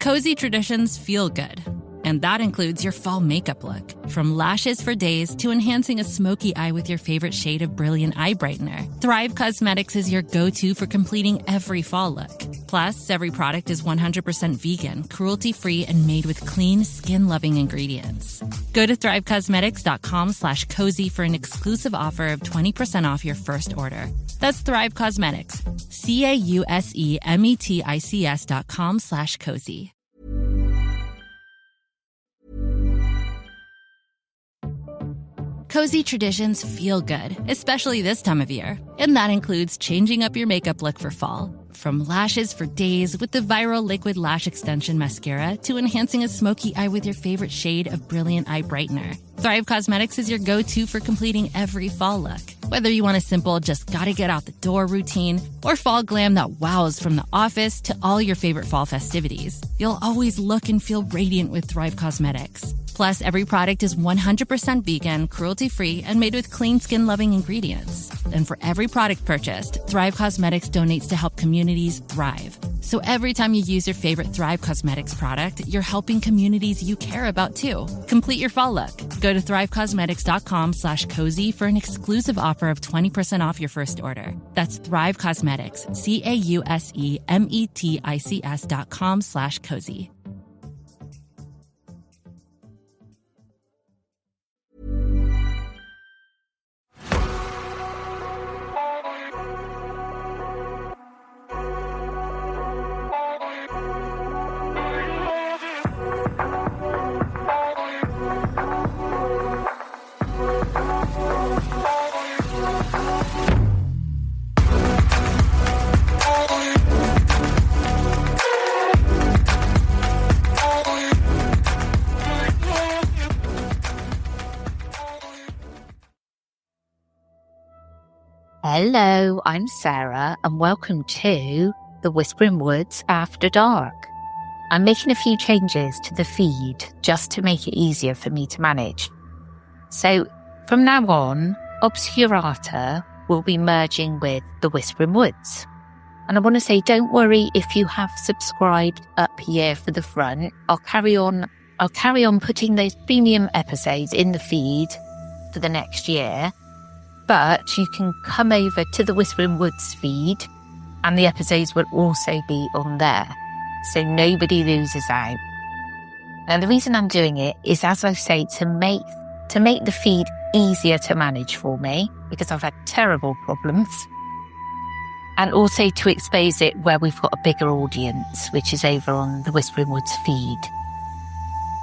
Cozy traditions feel good. And that includes your fall makeup look. From lashes for days to enhancing a smoky eye with your favorite shade of brilliant eye brightener, Thrive Cosmetics is your go-to for completing every fall look. Plus, every product is 100% vegan, cruelty-free, and made with clean, skin-loving ingredients. Go to thrivecosmetics.com/cozy for an exclusive offer of 20% off your first order. That's Thrive Cosmetics. CAUSEMETICS.com/cozy. Cozy traditions feel good, especially this time of year. And that includes changing up your makeup look for fall. From lashes for days with the viral Liquid Lash Extension Mascara to enhancing a smoky eye with your favorite shade of brilliant eye brightener, Thrive Cosmetics is your go-to for completing every fall look. Whether you want a simple, just gotta get out the door routine, or fall glam that wows from the office to all your favorite fall festivities, you'll always look and feel radiant with Thrive Cosmetics. Plus, every product is 100% vegan, cruelty-free, and made with clean skin-loving ingredients. And for every product purchased, Thrive Cosmetics donates to help communities thrive. So every time you use your favorite Thrive Cosmetics product, you're helping communities you care about too. Complete your fall look. Go to thrivecosmetics.com/cozy for an exclusive offer of 20% off your first order. That's Thrive Cosmetics, CAUSEMETICS.com/cozy. Hello, I'm Sarah, and welcome to the Whispering Woods After Dark. I'm making a few changes to the feed just to make it easier for me to manage. So from now on, Obscurata will be merging with the Whispering Woods. And I want to say, don't worry if you have subscribed up here for the front. I'll carry on putting those premium episodes in the feed for the next year. But you can come over to the Whispering Woods feed and the episodes will also be on there. So nobody loses out. Now, the reason I'm doing it is, as I say, to make the feed easier to manage for me, because I've had terrible problems. And also to expose it where we've got a bigger audience, which is over on the Whispering Woods feed.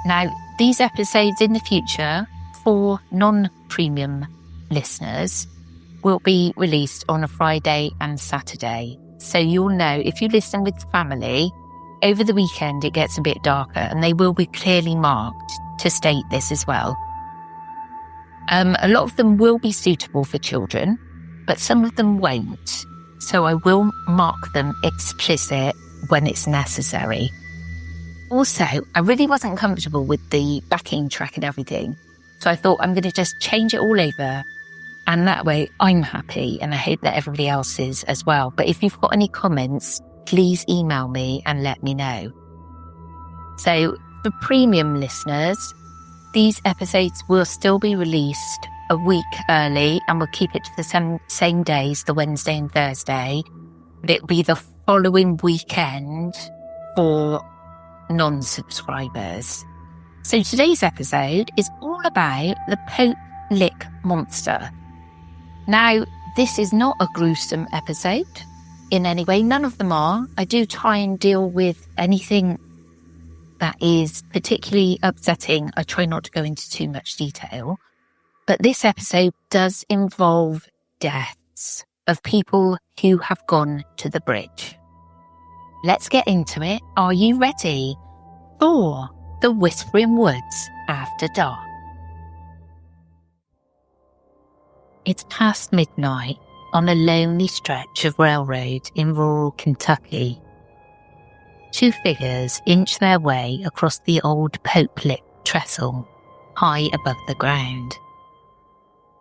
Now, these episodes in the future for non-premium listeners will be released on a Friday and Saturday. So you'll know, if you listen with family, over the weekend it gets a bit darker and they will be clearly marked to state this as well. A lot of them will be suitable for children, but some of them won't. So I will mark them explicit when it's necessary. Also, I really wasn't comfortable with the backing track and everything. So I thought I'm going to just change it all over. And that way I'm happy, and I hope that everybody else is as well. But if you've got any comments, please email me and let me know. So for premium listeners, these episodes will still be released a week early, and we'll keep it to the same days, the Wednesday and Thursday. But it'll be the following weekend for non-subscribers. So today's episode is all about the Pope Lick Monster. Now, this is not a gruesome episode in any way. None of them are. I do try and deal with anything that is particularly upsetting. I try not to go into too much detail. But this episode does involve deaths of people who have gone to the bridge. Let's get into it. Are you ready for the Whispering Woods After Dark? It's past midnight on a lonely stretch of railroad in rural Kentucky. Two figures inch their way across the old Pope-lit trestle, high above the ground.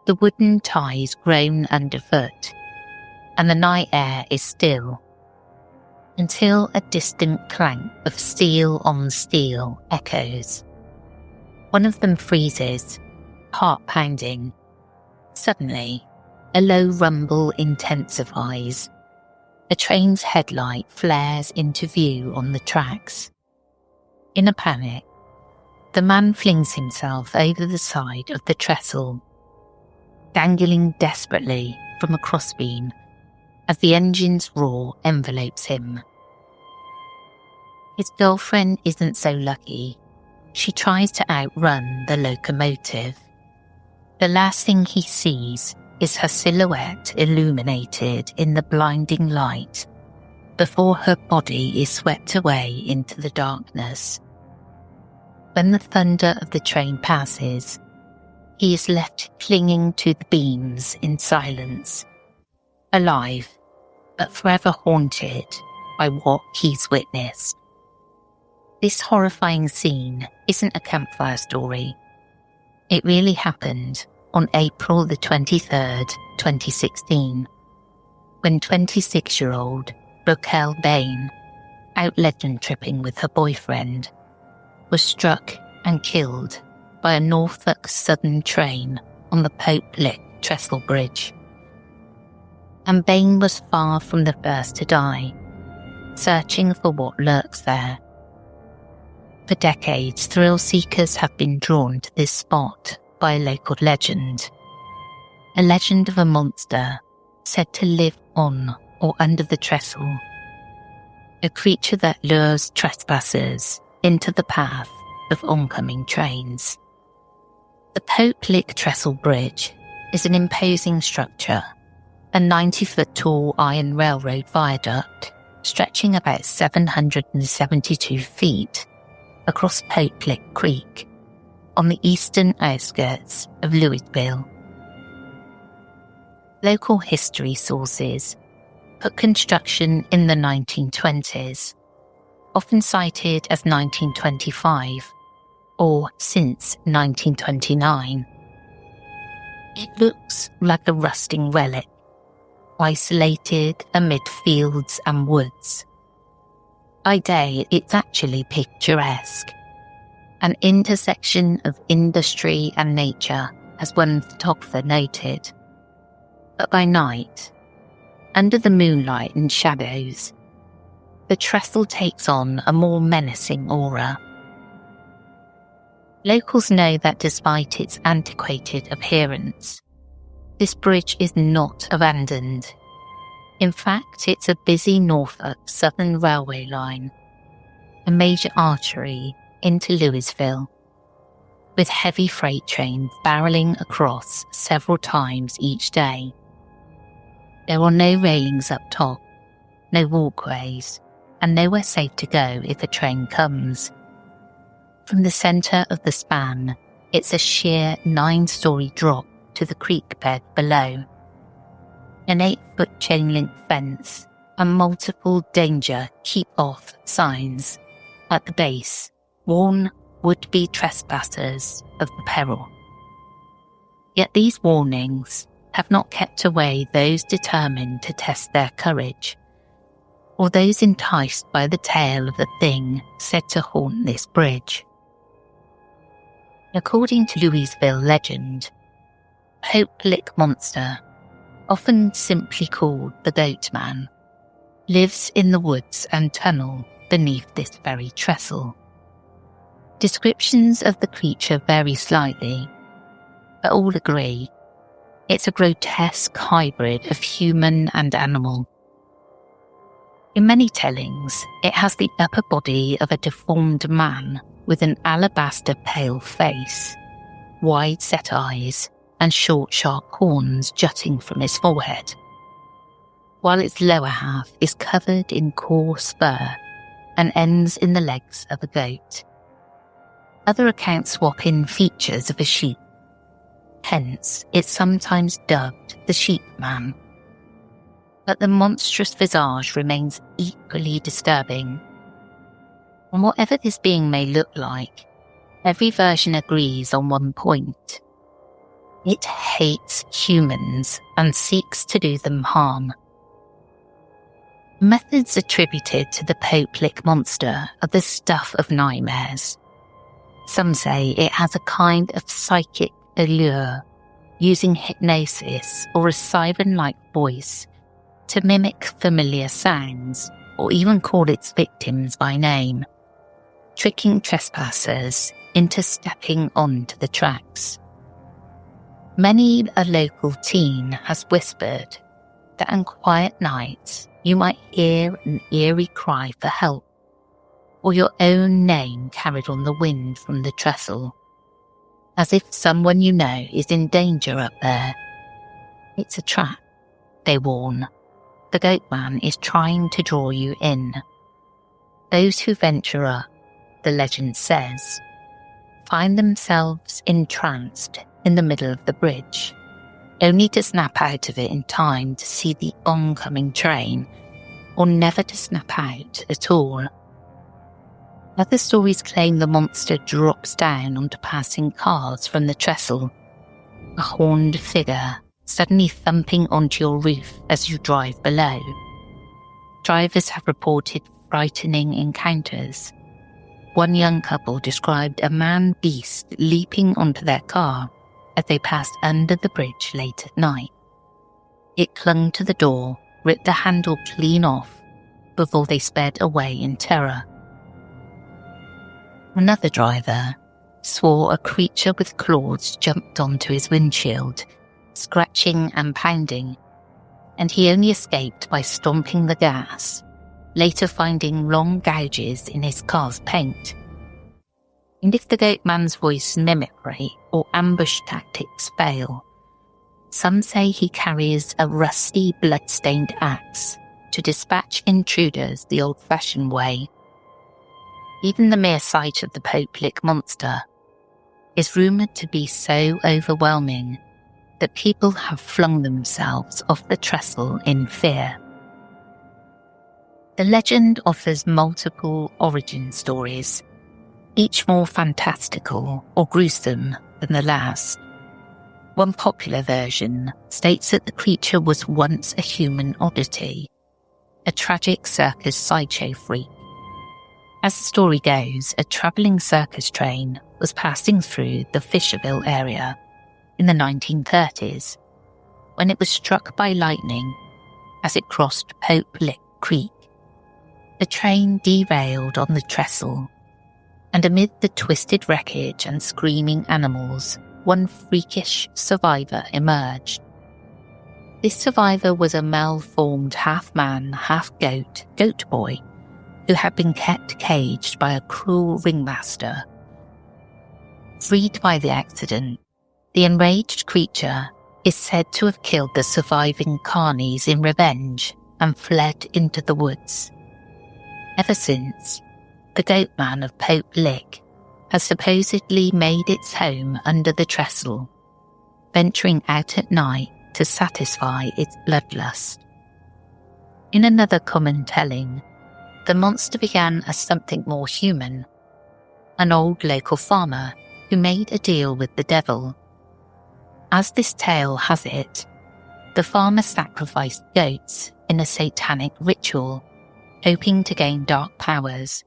The wooden ties groan underfoot, and the night air is still. until a distant clank of steel on steel echoes. One of them freezes, heart pounding. Suddenly, a low rumble intensifies. A train's headlight flares into view on the tracks. In a panic, the man flings himself over the side of the trestle, dangling desperately from a crossbeam as the engine's roar envelopes him. His girlfriend isn't so lucky. She tries to outrun the locomotive. The last thing he sees is her silhouette illuminated in the blinding light before her body is swept away into the darkness. When the thunder of the train passes, he is left clinging to the beams in silence, alive but forever haunted by what he's witnessed. This horrifying scene isn't a campfire story. It really happened on April the 23rd, 2016, when 26-year-old Raquel Bain, out legend tripping with her boyfriend, was struck and killed by a Norfolk Southern train on the Pope Lick Trestle Bridge. And Bain was far from the first to die, searching for what lurks there. For decades, thrill seekers have been drawn to this spot by a local legend. A legend of a monster said to live on or under the trestle. A creature that lures trespassers into the path of oncoming trains. The Pope Lick Trestle Bridge is an imposing structure, a 90-foot tall iron railroad viaduct stretching about 772 feet across Pope Lick Creek on the eastern outskirts of Louisville. Local history sources put construction in the 1920s, often cited as 1925 or since 1929. It looks like a rusting relic, isolated amid fields and woods. By day, it's actually picturesque, an intersection of industry and nature, as one photographer noted. But by night, under the moonlight and shadows, the trestle takes on a more menacing aura. Locals know that despite its antiquated appearance, this bridge is not abandoned. In fact, it's a busy Norfolk Southern Railway line, a major artery into Louisville, with heavy freight trains barreling across several times each day. There are no railings up top, no walkways, and nowhere safe to go if a train comes. From the centre of the span, it's a sheer 9-story drop to the creek bed below. An 8-foot chain-link fence and multiple danger keep off signs at the base warn would-be trespassers of the peril. Yet these warnings have not kept away those determined to test their courage, or those enticed by the tale of the thing said to haunt this bridge. According to Louisville legend, Pope Lick Monster, often simply called the Goatman, lives in the woods and tunnel beneath this very trestle. Descriptions of the creature vary slightly, but all agree it's a grotesque hybrid of human and animal. In many tellings, it has the upper body of a deformed man with an alabaster pale face, wide-set eyes, and short, sharp horns jutting from his forehead, while its lower half is covered in coarse fur and ends in the legs of a goat. Other accounts swap in features of a sheep, hence it's sometimes dubbed the Sheep Man. But the monstrous visage remains equally disturbing. And whatever this being may look like, every version agrees on one point. It hates humans and seeks to do them harm. Methods attributed to the Pope Lick monster are the stuff of nightmares. Some say it has a kind of psychic allure, using hypnosis or a siren-like voice to mimic familiar sounds or even call its victims by name, tricking trespassers into stepping onto the tracks. Many a local teen has whispered that on quiet nights you might hear an eerie cry for help, or your own name carried on the wind from the trestle, as if someone you know is in danger up there. It's a trap, they warn. The Goatman is trying to draw you in. Those who venture up, the legend says, find themselves entranced in the middle of the bridge, only to snap out of it in time to see the oncoming train, or never to snap out at all. Other stories claim the monster drops down onto passing cars from the trestle, a horned figure suddenly thumping onto your roof as you drive below. Drivers have reported frightening encounters. One young couple described a man-beast leaping onto their car as they passed under the bridge late at night. It clung to the door, ripped the handle clean off before they sped away in terror. Another driver swore a creature with claws jumped onto his windshield, scratching and pounding, and he only escaped by stomping the gas, later finding long gouges in his car's paint. And if the Goatman's voice mimicry or ambush tactics fail, some say he carries a rusty, blood-stained axe to dispatch intruders the old-fashioned way. Even the mere sight of the Pope Lick monster is rumoured to be so overwhelming that people have flung themselves off the trestle in fear. The legend offers multiple origin stories, each more fantastical or gruesome than the last. One popular version states that the creature was once a human oddity, a tragic circus sideshow freak. As the story goes, a travelling circus train was passing through the Fisherville area in the 1930s when it was struck by lightning as it crossed Pope Lick Creek. The train derailed on the trestle, and amid the twisted wreckage and screaming animals, one freakish survivor emerged. This survivor was a malformed half-man, half-goat, goat boy, who had been kept caged by a cruel ringmaster. Freed by the accident, the enraged creature is said to have killed the surviving carnies in revenge and fled into the woods. Ever since, the Goatman of Pope Lick has supposedly made its home under the trestle, venturing out at night to satisfy its bloodlust. In another common telling, the monster began as something more human, an old local farmer who made a deal with the devil. As this tale has it, the farmer sacrificed goats in a satanic ritual, hoping to gain dark powers,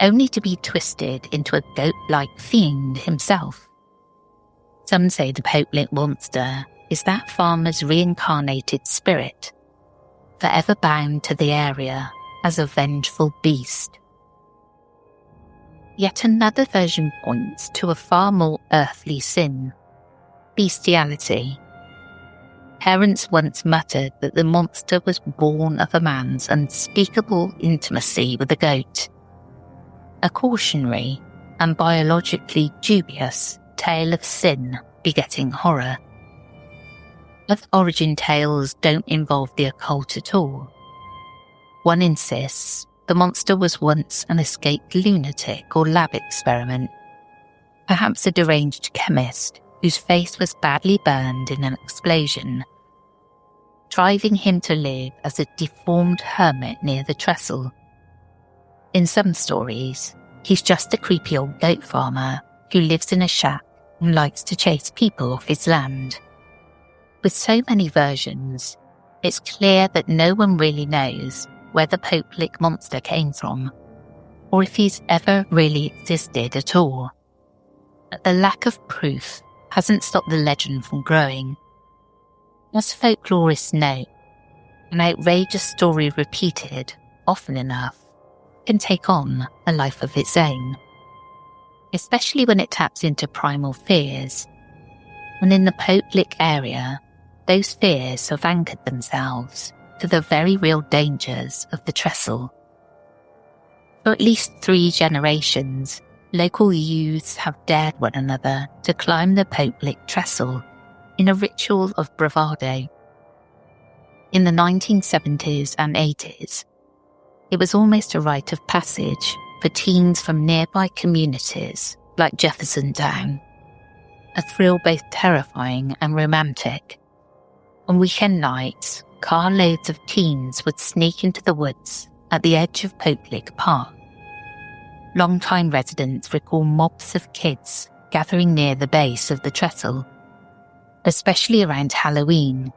only to be twisted into a goat-like fiend himself. Some say the Pope Lick monster is that farmer's reincarnated spirit, forever bound to the area as a vengeful beast. Yet another version points to a far more earthly sin: bestiality. Parents once muttered that the monster was born of a man's unspeakable intimacy with a goat. A cautionary and biologically dubious tale of sin begetting horror. Other origin tales don't involve the occult at all. One insists the monster was once an escaped lunatic or lab experiment, perhaps a deranged chemist whose face was badly burned in an explosion, driving him to live as a deformed hermit near the trestle. In some stories, he's just a creepy old goat farmer who lives in a shack and likes to chase people off his land. With so many versions, it's clear that no one really knows where the Pope Lick monster came from, or if he's ever really existed at all. But the lack of proof hasn't stopped the legend from growing. As folklorists note, an outrageous story repeated often enough can take on a life of its own, especially when it taps into primal fears. And in the Pope Lick area, those fears have anchored themselves to the very real dangers of the Trestle. For at least 3 generations, local youths have dared one another to climb the Pope Lick Trestle in a ritual of bravado. In the 1970s and 80s, it was almost a rite of passage for teens from nearby communities like Jeffersontown, a thrill both terrifying and romantic. On weekend nights, carloads of teens would sneak into the woods at the edge of Pope Lick Park. Long-time residents recall mobs of kids gathering near the base of the Trestle, especially around Halloween,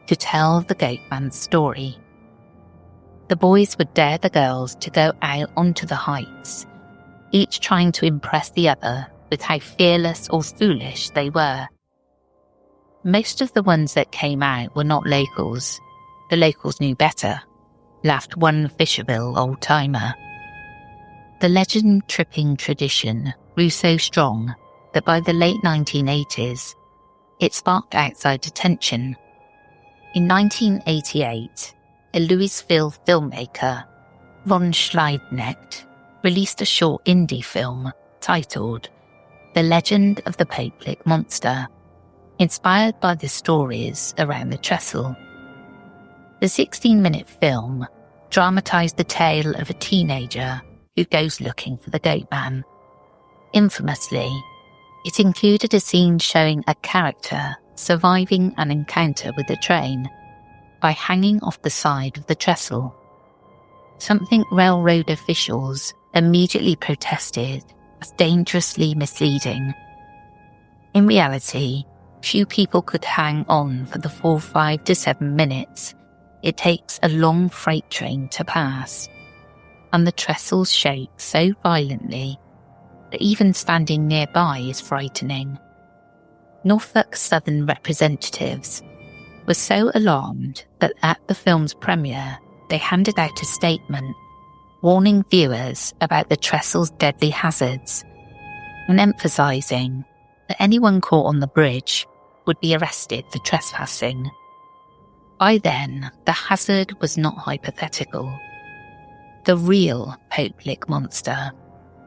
to tell the Goatman story. The boys would dare the girls to go out onto the heights, each trying to impress the other with how fearless or foolish they were. Most of the ones that came out were not locals. The locals knew better, laughed one Fisherville old-timer. The legend-tripping tradition grew so strong that by the late 1980s, it sparked outside attention. In 1988, a Louisville filmmaker, Ron Schleidnecht, released a short indie film titled The Legend of the Pope Lick Monster, inspired by the stories around the Trestle. The 16-minute film dramatised the tale of a teenager who goes looking for the Goatman. Infamously, it included a scene showing a character surviving an encounter with a train by hanging off the side of the Trestle, something railroad officials immediately protested as dangerously misleading. In reality, few people could hang on for the full 5 to 7 minutes it takes a long freight train to pass, and the trestles shake so violently that even standing nearby is frightening. Norfolk Southern representatives were so alarmed that at the film's premiere, they handed out a statement warning viewers about the Trestle's deadly hazards and emphasising that anyone caught on the bridge would be arrested for trespassing. By then, the hazard was not hypothetical. The real Pope Lick monster,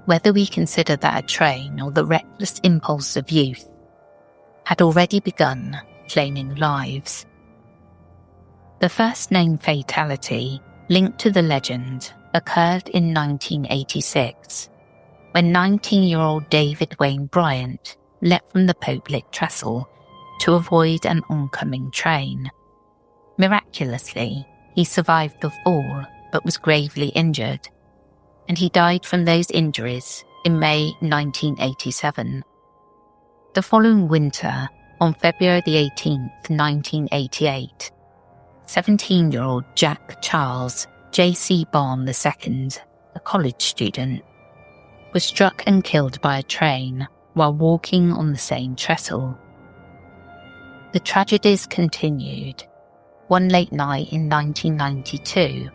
whether we consider that a train or the reckless impulse of youth, had already begun claiming lives. The first known fatality linked to the legend occurred in 1986, when 19-year-old David Wayne Bryant leapt from the Pope Lick Trestle to avoid an oncoming train. Miraculously, he survived the fall but was gravely injured, and he died from those injuries in May 1987. The following winter, on February the 18th, 1988, 17-year-old Jack Charles J.C. Barn II, a college student, was struck and killed by a train while walking on the same trestle. The tragedies continued. One late night in 1992,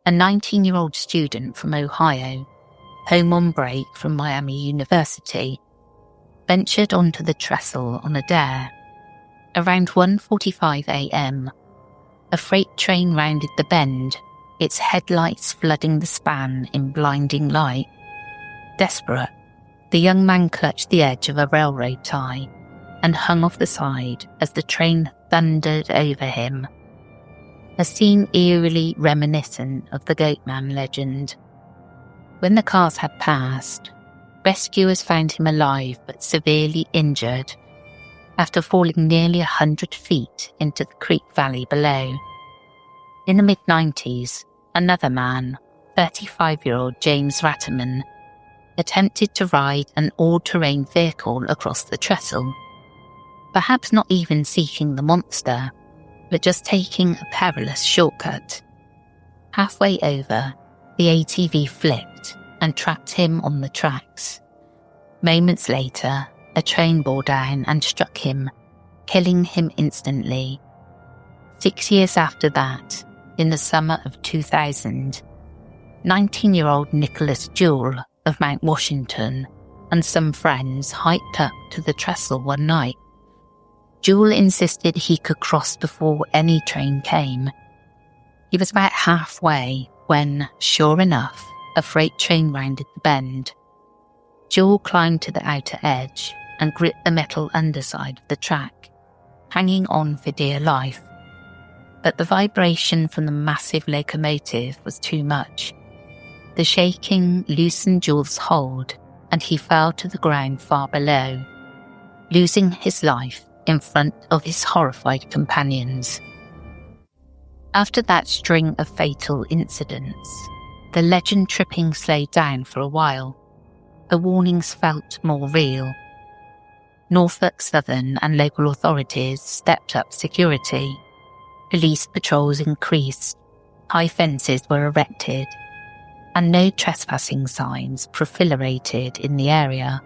a 19-year-old student from Ohio, home on break from Miami University, ventured onto the trestle on a dare. Around 1:45 a.m., a freight train rounded the bend, its headlights flooding the span in blinding light. Desperate, the young man clutched the edge of a railroad tie and hung off the side as the train thundered over him. A scene eerily reminiscent of the Goatman legend. When the cars had passed, rescuers found him alive but severely injured after falling nearly 100 feet into the creek valley below. In the mid-90s, another man, 35-year-old James Ratterman, attempted to ride an all-terrain vehicle across the trestle, perhaps not even seeking the monster, but just taking a perilous shortcut. Halfway over, the ATV flipped and trapped him on the tracks. Moments later, a train bore down and struck him, killing him instantly. 6 years after that, in the summer of 2000, 19-year-old Nicholas Jewell of Mount Washington and some friends hiked up to the Trestle one night. Jewell insisted he could cross before any train came. He was about halfway when, sure enough, a freight train rounded the bend. Jewell climbed to the outer edge and gripped the metal underside of the track, hanging on for dear life. But the vibration from the massive locomotive was too much. The shaking loosened Jewell's hold, and he fell to the ground far below, losing his life in front of his horrified companions. After that string of fatal incidents, the legend tripping slowed down for a while. The warnings felt more real. Norfolk Southern and local authorities stepped up security. Police patrols increased, high fences were erected, and no trespassing signs proliferated in the area.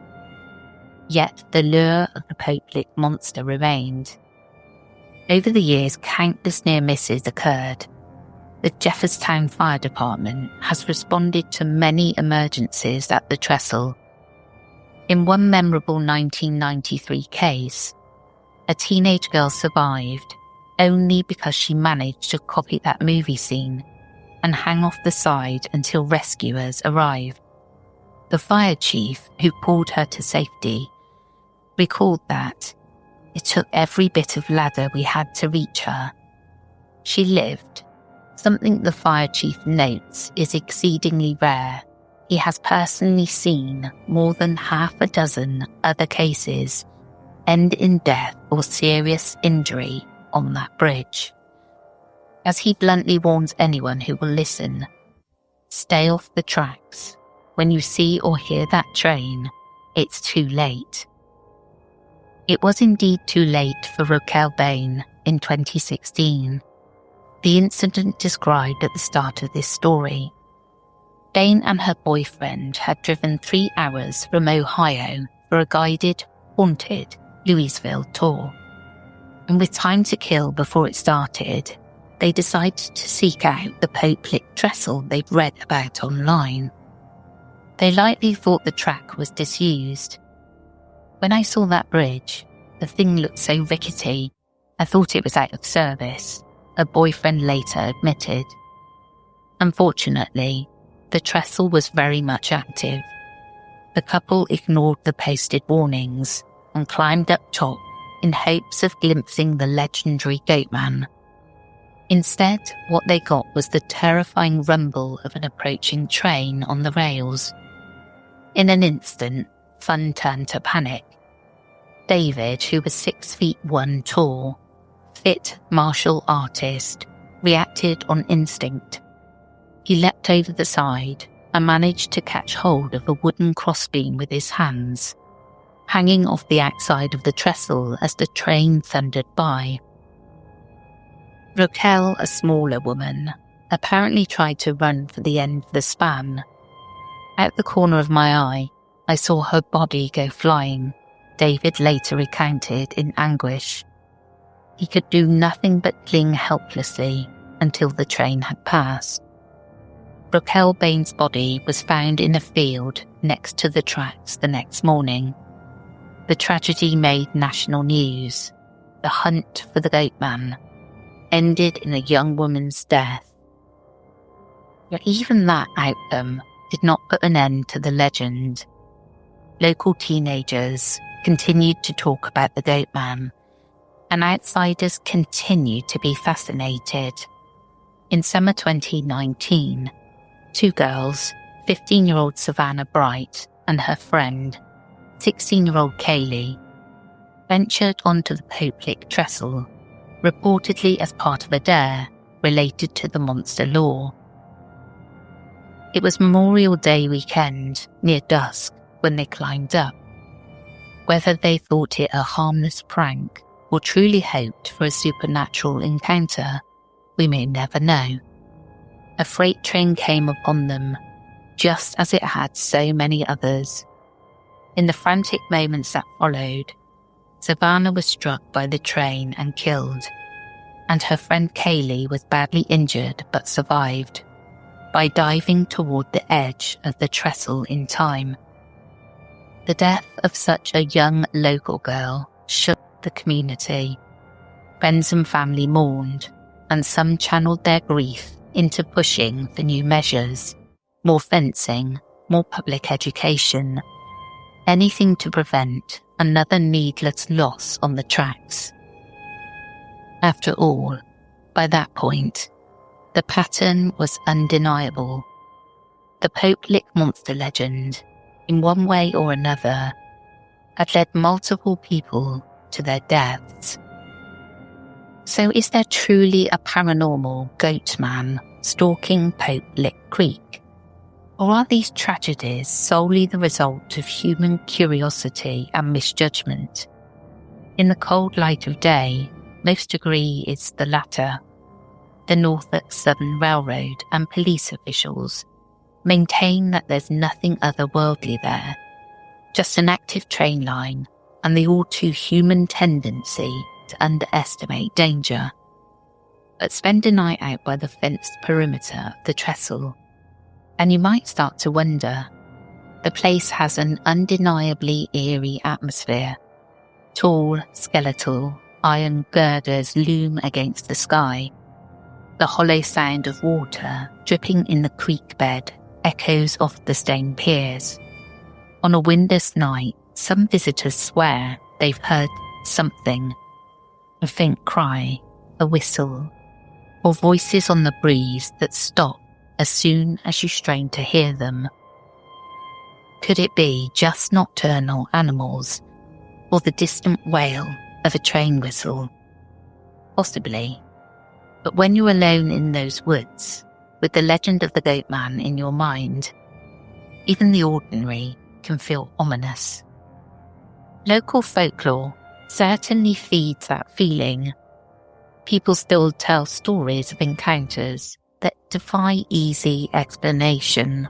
Yet the lure of the Pope-Lick monster remained. Over the years, countless near misses occurred. The Jefferstown Fire Department has responded to many emergencies at the Trestle. In one memorable 1993 case, a teenage girl survived only because she managed to copy that movie scene and hang off the side until rescuers arrived. The fire chief who pulled her to safety recalled that it took every bit of ladder we had to reach her. She lived. Something the fire chief notes is exceedingly rare. He has personally seen more than half a dozen other cases end in death or serious injury on that bridge. As he bluntly warns anyone who will listen, stay off the tracks. When you see or hear that train, it's too late. It was indeed too late for Raquel Bain in 2016. The incident described at the start of this story. Bain and her boyfriend had driven 3 hours from Ohio for a guided, haunted Louisville tour. And with time to kill before it started, they decided to seek out the Pope-Lick Trestle they'd read about online. They likely thought the track was disused. When I saw that bridge, the thing looked so rickety, I thought it was out of service, a boyfriend later admitted. Unfortunately, the trestle was very much active. The couple ignored the posted warnings and climbed up top in hopes of glimpsing the legendary Goatman. Instead, what they got was the terrifying rumble of an approaching train on the rails. In an instant, fun turned to panic. David, who was 6'1" tall, fit martial artist, reacted on instinct. He leapt over the side and managed to catch hold of a wooden crossbeam with his hands, hanging off the outside of the trestle as the train thundered by. Raquel, a smaller woman, apparently tried to run for the end of the span. Out the corner of my eye, I saw her body go flying, David later recounted in anguish. He could do nothing but cling helplessly until the train had passed. Raquel Bain's body was found in a field next to the tracks the next morning. The tragedy made national news. The hunt for the Goatman ended in a young woman's death. Yet even that outcome did not put an end to the legend. Local teenagers continued to talk about the Goatman, and outsiders continued to be fascinated. In summer 2019, 2 girls, 15-year-old Savannah Bright and her friend, 16-year-old Kaylee, ventured onto the Pope-Lick Trestle, reportedly as part of a dare related to the monster lore. It was Memorial Day weekend, near dusk, when they climbed up. Whether they thought it a harmless prank or truly hoped for a supernatural encounter, we may never know. A freight train came upon them, just as it had so many others. In the frantic moments that followed, Savannah was struck by the train and killed, and her friend Kaylee was badly injured but survived by diving toward the edge of the trestle in time. The death of such a young local girl shook the community. Friends and family mourned, and some channeled their grief into pushing for new measures, more fencing, more public education, anything to prevent another needless loss on the tracks. After all, by that point, the pattern was undeniable. The Pope Lick monster legend, in one way or another, had led multiple people to their deaths. So is there truly a paranormal Goatman stalking Pope Lick Creek? Or are these tragedies solely the result of human curiosity and misjudgment? In the cold light of day, most agree it's the latter. The Norfolk Southern Railroad and police officials maintain that there's nothing otherworldly there, just an active train line and the all-too-human tendency to underestimate danger. But spend a night out by the fenced perimeter of the Trestle, and you might start to wonder. The place has an undeniably eerie atmosphere. Tall, skeletal, iron girders loom against the sky. The hollow sound of water dripping in the creek bed echoes off the stone piers. On a windless night, some visitors swear they've heard something. A faint cry, a whistle, or voices on the breeze that stop as soon as you strain to hear them. Could it be just nocturnal animals, or the distant wail of a train whistle? Possibly. But when you're alone in those woods, with the legend of the Goatman in your mind, even the ordinary can feel ominous. Local folklore certainly feeds that feeling. People still tell stories of encounters that defy easy explanation.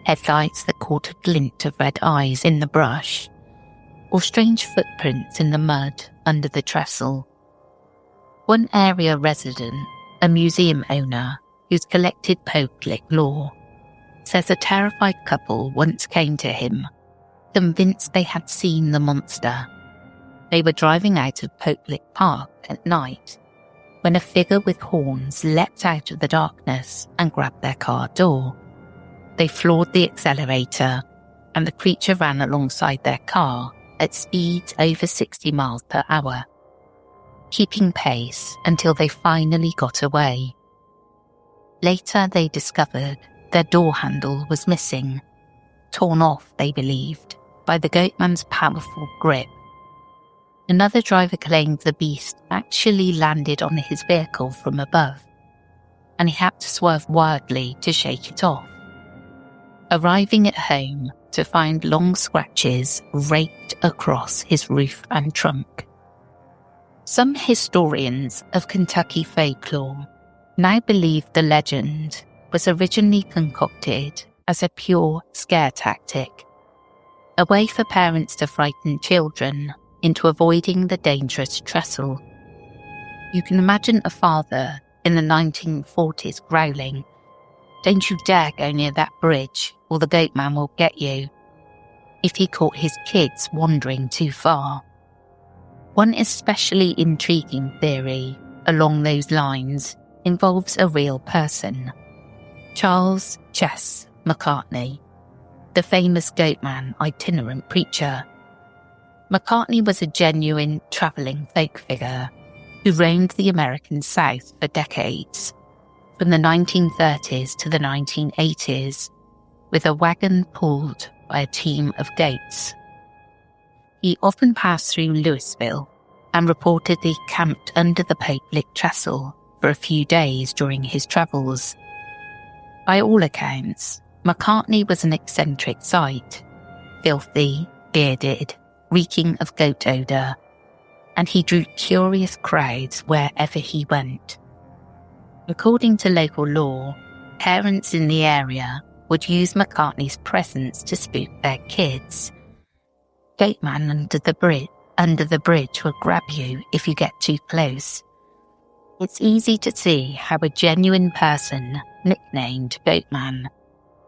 Headlights that caught a glint of red eyes in the brush, or strange footprints in the mud under the trestle. One area resident, a museum owner who's collected Pope Lick lore, says a terrified couple once came to him, convinced they had seen the monster. They were driving out of Pope Lick Park at night when a figure with horns leapt out of the darkness and grabbed their car door. They floored the accelerator, and the creature ran alongside their car at speeds over 60 miles per hour, keeping pace until they finally got away. Later they discovered their door handle was missing, torn off, they believed, by the Goatman's powerful grip. Another driver claimed the beast actually landed on his vehicle from above, and he had to swerve wildly to shake it off, arriving at home to find long scratches raked across his roof and trunk. Some historians of Kentucky folklore now believe the legend was originally concocted as a pure scare tactic, a way for parents to frighten children into avoiding the dangerous trestle. You can imagine a father in the 1940s growling, "Don't you dare go near that bridge, or the Goatman will get you," if he caught his kids wandering too far. One especially intriguing theory along those lines involves a real person, Charles Chess McCartney, the famous Goatman itinerant preacher. McCartney was a genuine travelling folk figure who roamed the American South for decades, from the 1930s to the 1980s, with a wagon pulled by a team of goats. He often passed through Louisville and reportedly camped under the Pope Lick Trestle for a few days during his travels. By all accounts, McCartney was an eccentric sight, filthy, bearded, reeking of goat odour, and he drew curious crowds wherever he went. According to local law, Parents in the area would use McCartney's presence to spook their kids. Goatman under the bridge will grab you if you get too close. It's easy to see how a genuine person, nicknamed Goatman,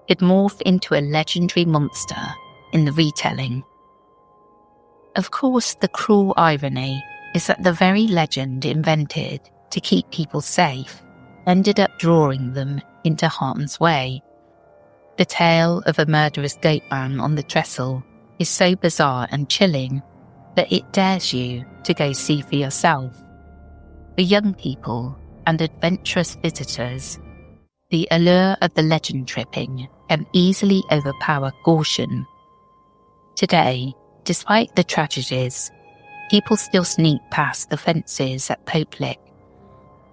could morph into a legendary monster in the retelling. Of course, the cruel irony is that the very legend invented to keep people safe ended up drawing them into harm's way. The tale of a murderous goatman on the Trestle is so bizarre and chilling that it dares you to go see for yourself. For young people and adventurous visitors, the allure of the legend tripping can easily overpower caution. Today, despite the tragedies, people still sneak past the fences at Popelick.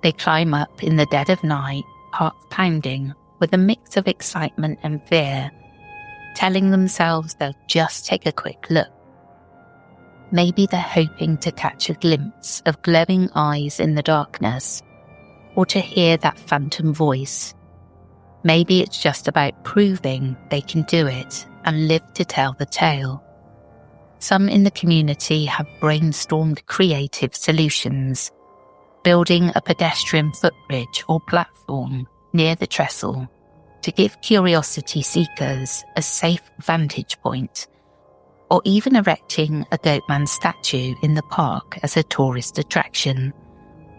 They climb up in the dead of night, hearts pounding, with a mix of excitement and fear, telling themselves they'll just take a quick look. Maybe they're hoping to catch a glimpse of glowing eyes in the darkness, or to hear that phantom voice. Maybe it's just about proving they can do it and live to tell the tale. Some in the community have brainstormed creative solutions, building a pedestrian footbridge or platform near the Trestle to give curiosity seekers a safe vantage point, or even erecting a Goatman statue in the park as a tourist attraction,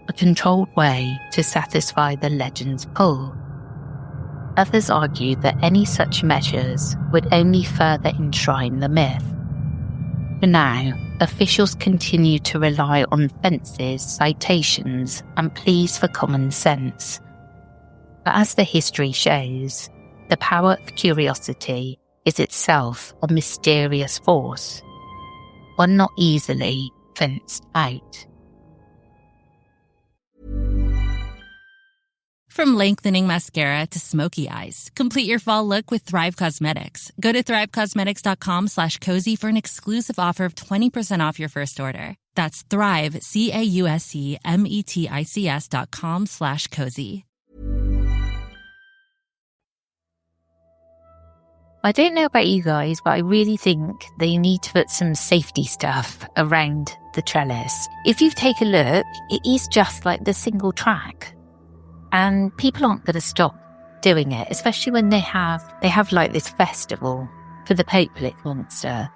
a controlled way to satisfy the legend's pull. Others argue that any such measures would only further enshrine the myth. For now, officials continue to rely on fences, citations, and pleas for common sense. But as the history shows, the power of curiosity is itself a mysterious force, one not easily fenced out. From lengthening mascara to smoky eyes, complete your fall look with Thrive Causemetics. Go to thrivecosmetics.com/cozy for an exclusive offer of 20% off your first order. That's Thrive, CAUSEMETICS.com/cozy. I don't know about you guys, but I really think they need to put some safety stuff around the trellis. If you take a look, it is just like the single track. And people aren't going to stop doing it, especially when they have like this festival for the Popelick monster.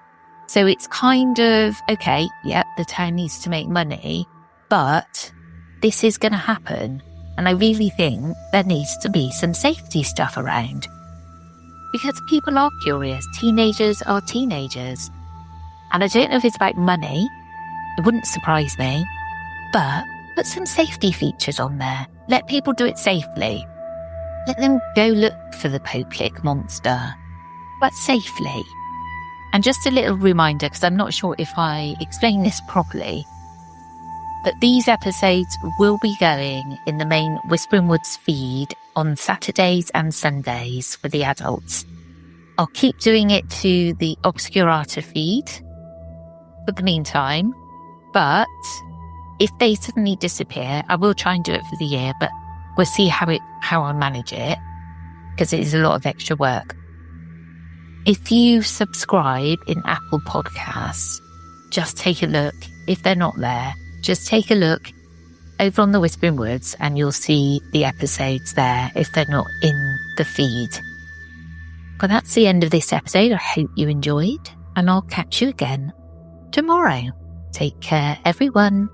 So it's kind of, okay, yep, the town needs to make money, but this is going to happen. And I really think there needs to be some safety stuff around. Because people are curious. Teenagers are teenagers. And I don't know if it's about money. It wouldn't surprise me. But put some safety features on there. Let people do it safely. Let them go look for the Popelick monster, but safely. And just a little reminder, because I'm not sure if I explained this properly, but these episodes will be going in the main Whispering Woods feed on Saturdays and Sundays for the adults. I'll keep doing it to the Obscurata feed for the meantime, but if they suddenly disappear, I will try and do it for the year, but we'll see how I manage it, because it is a lot of extra work. If you subscribe in Apple Podcasts, just take a look. If they're not there, just take a look over on the Whispering Woods and you'll see the episodes there if they're not in the feed. But that's the end of this episode. I hope you enjoyed, and I'll catch you again tomorrow. Take care, everyone.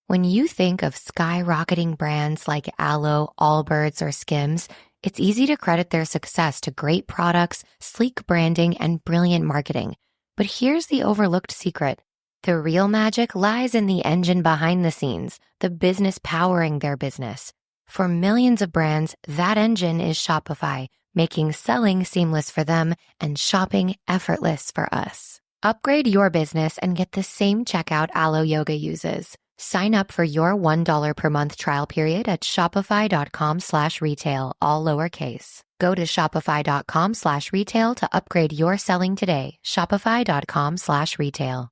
When you think of skyrocketing brands like Aloe, Allbirds, or Skims, it's easy to credit their success to great products, sleek branding, and brilliant marketing. But here's the overlooked secret. The real magic lies in the engine behind the scenes, the business powering their business. For millions of brands, that engine is Shopify, making selling seamless for them and shopping effortless for us. Upgrade your business and get the same checkout Alo Yoga uses. Sign up for your $1 per month trial period at shopify.com/retail, all lowercase. Go to shopify.com/retail to upgrade your selling today. Shopify.com/retail.